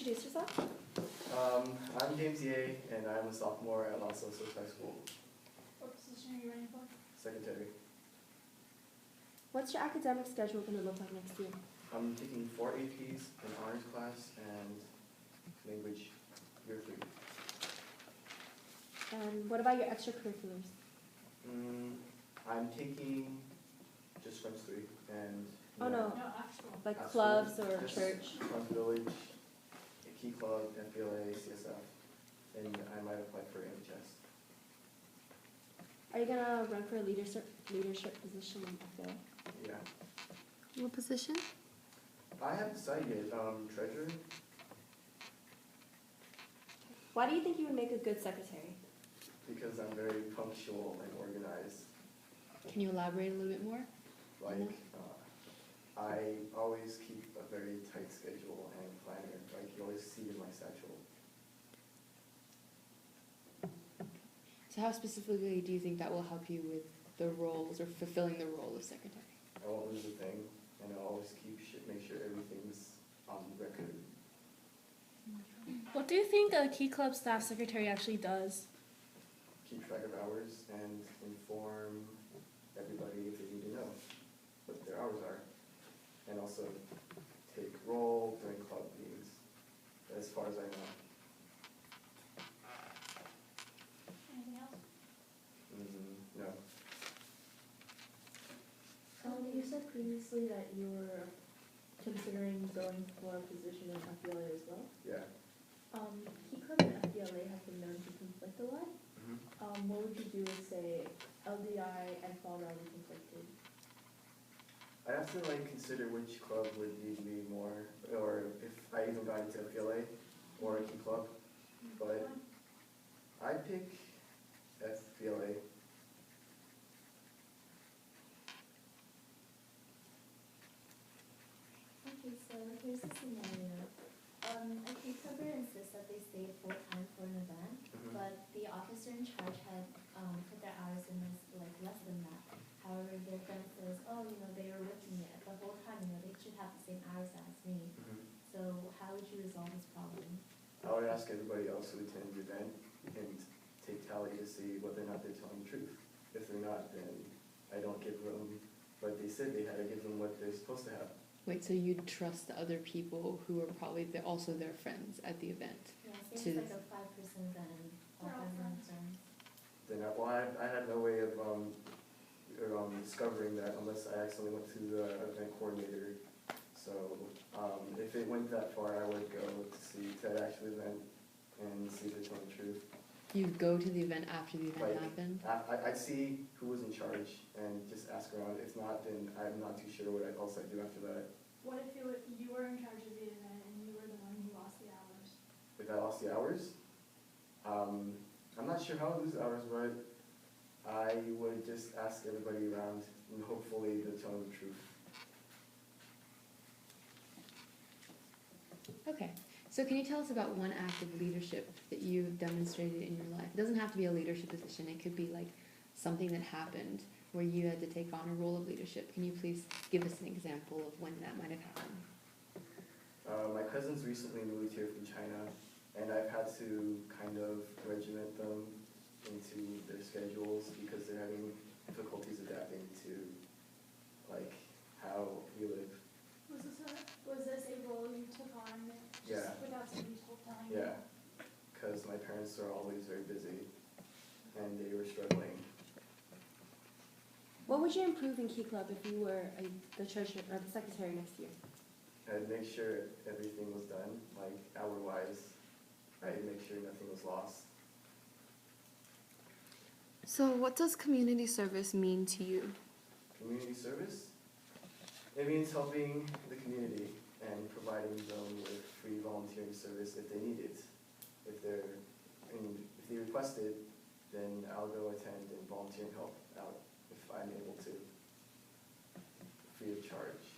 introduce yourself? I'm James Ye, and I'm a sophomore at Los Osos High School. What position are you running for? Secretary. What's your academic schedule going to look like next year? I'm taking 4 APs, an honors class, and language year 3. And what about your extracurriculars? I'm taking just French 3 and Oh, no. No, after school. Like at clubs school, or just church? Club Village, Key Club, FBLA, CSF, and I might apply for NHS. Are you going to run for a leadership position in FA? Yeah. What position? I haven't decided yet. Treasurer? Why do you think you would make a good secretary? Because I'm very punctual and organized. Can you elaborate a little bit more? Like, I always keep a very tight schedule and planner. Like, you always see in my satchel. So how specifically do you think that will help you with the roles or fulfilling the role of secretary? I won't lose a thing, and I'll always make sure everything's on record. What do you think a Key Club staff secretary actually does? Keep track of hours and inform everybody if they need to know what their hours are. And also take roll during club meetings, as far as I know. Anything else? No. You said previously that you were considering going for a position in FBLA as well. Yeah. Key Club and FBLA have been known to conflict a lot. What would you do if, say, LDI and Fall Rally conflicted? I have to consider which club would need me more, or if I even got into FBLA or a Key Club. But I pick FBLA. Okay, so here's a scenario. A key clubber insists that they stay full-time for an event, but the officer in charge had put their hours in as less than that. However, their friend says, oh, they were with me the whole time, they should have the same hours as me. So how would you resolve this problem? I would ask everybody else who attended the event and take tally to see whether or not they're telling the truth. If they're not, then I don't give them what they said they had. I give them what they're supposed to have. Wait, so you'd trust the other people who are probably also their friends at the event? Yeah, say it's like a 5% event and all They're all 5 friends. friends. Then I had no way of discovering that unless I accidentally went to the event coordinator. So if it went that far, I would go to that actual event and see if they're telling the truth. You'd go to the event after the event happened? I'd see who was in charge and just ask around. If not, then I'm not too sure what else I'd do after that. What if you were in charge of the event and you were the one who lost the hours? If I lost the hours, I'm not sure how I lose the hours, but I would just ask everybody around and hopefully they're telling the truth. Okay. So can you tell us about one act of leadership that you've demonstrated in your life? It doesn't have to be a leadership position. It could be something that happened where you had to take on a role of leadership. Can you please give us an example of when that might have happened? My cousins recently moved here from China, and I've had to kind of regiment them into their schedules because they're having difficulties adapting to how we live. Was this a role you took on Yeah. without somebody telling you? Yeah, because my parents are always very busy, and they were struggling. What would you improve in Key Club if you were the treasurer or the secretary next year? I'd make sure everything was done, hour-wise. I'd make sure nothing was lost. So what does community service mean to you? Community service? It means helping the community and providing them with free volunteering service if they need it. If they request it, then I'll go attend and volunteer and help out if I'm able to, free of charge.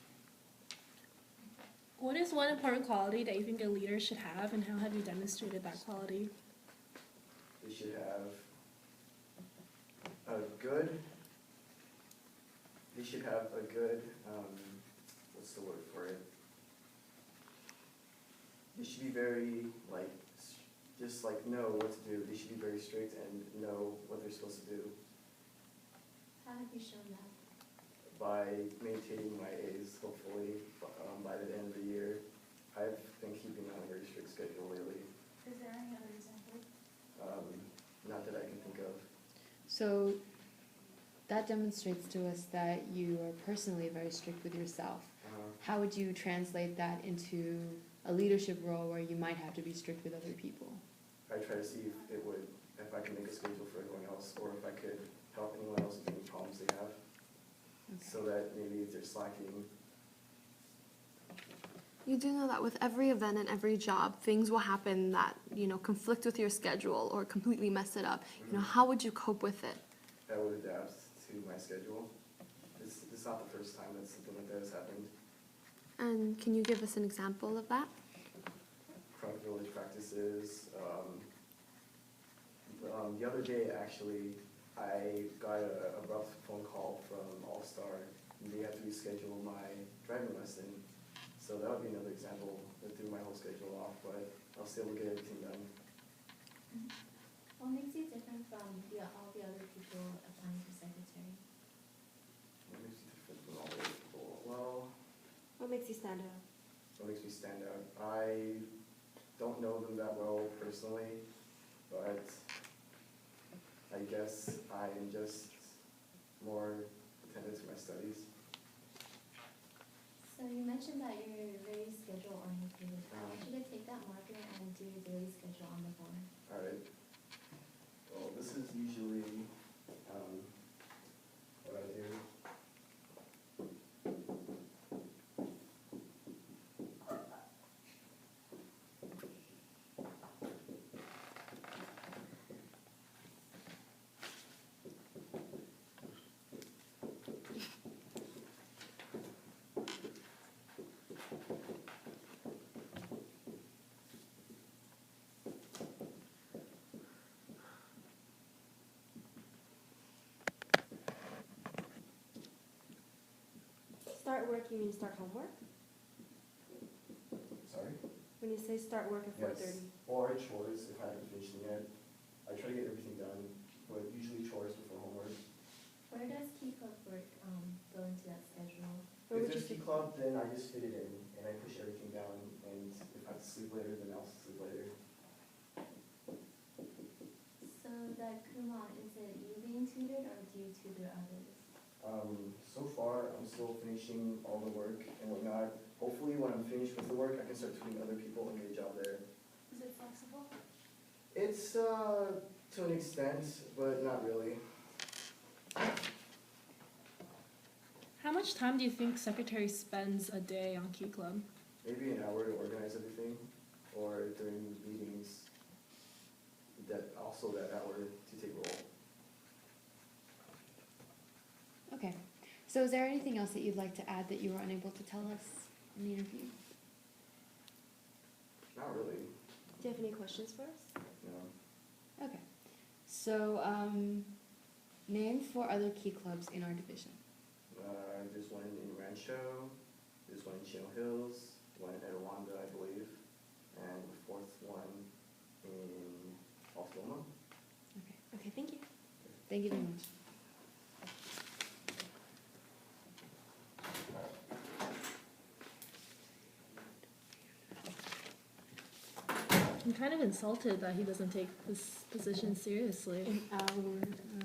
What is one important quality that you think a leader should have, and how have you demonstrated that quality? They should have a good, what's the word for it? They should be very, like, just like know what to do. They should be very strict and know what they're supposed to do How have you shown that? by maintaining my A's, hopefully, by the end of the year. I've been keeping on a very strict schedule lately, Is there any other example? not that I can think of. So that demonstrates to us that you are personally very strict with yourself. How would you translate that into a leadership role where you might have to be strict with other people? I try to see if I can make a schedule for everyone else, or if I could help anyone else with any problems they have, so that maybe if they're slacking. You do know that with every event and every job, things will happen that, conflict with your schedule or completely mess it up. How would you cope with it? I would adapt to my schedule. It's not the first time that something like that has happened. And can you give us an example of that? Front village practices. The other day, actually, I got a abrupt phone call from All-Star, and they had to reschedule my driving lesson. So that would be another example that threw my whole schedule off, but I'll still get everything done. What makes you different from all the other people applying for secretary? What makes me different from all the other people? Well, What makes you stand out? what makes me stand out? I don't know them that well personally, but I guess I am just more attentive to my studies. So you mentioned that you're very schedule oriented. I want you to take that marker and do your daily schedule on the board. All right. Well, this is usually what I do. Start work, you mean start homework? Sorry? When you say start work at 4:30? Yes. Or chores if I haven't finished them yet. I try to get everything done, but usually chores before homework. Where does key club work go into that schedule? Or If would you there's say- key club, then I just fit it in and I push everything down, and if I have to sleep later, then I'll sleep later. So that Kumon, is it you being tutored or do you tutor others? So far, I'm still finishing all the work and whatnot. Hopefully, when I'm finished with the work, I can start tutoring other people and get a job there. Is it flexible? It's, to an extent, but not really. How much time do you think secretary spends a day on Key Club? Maybe an hour to organize everything, or during meetings, that hour to take roll. Okay. So is there anything else that you'd like to add that you were unable to tell us in the interview? Not really, Do you have any questions for us? no. Okay. So, name 4 other key clubs in our division. There's one in Rancho, there's one in Chino Hills, one in Rwanda, I believe, and the 4th one in Altaloma. Okay. Okay, thank you. Thank you very much. I'm kind of insulted that he doesn't take this position seriously. An hour.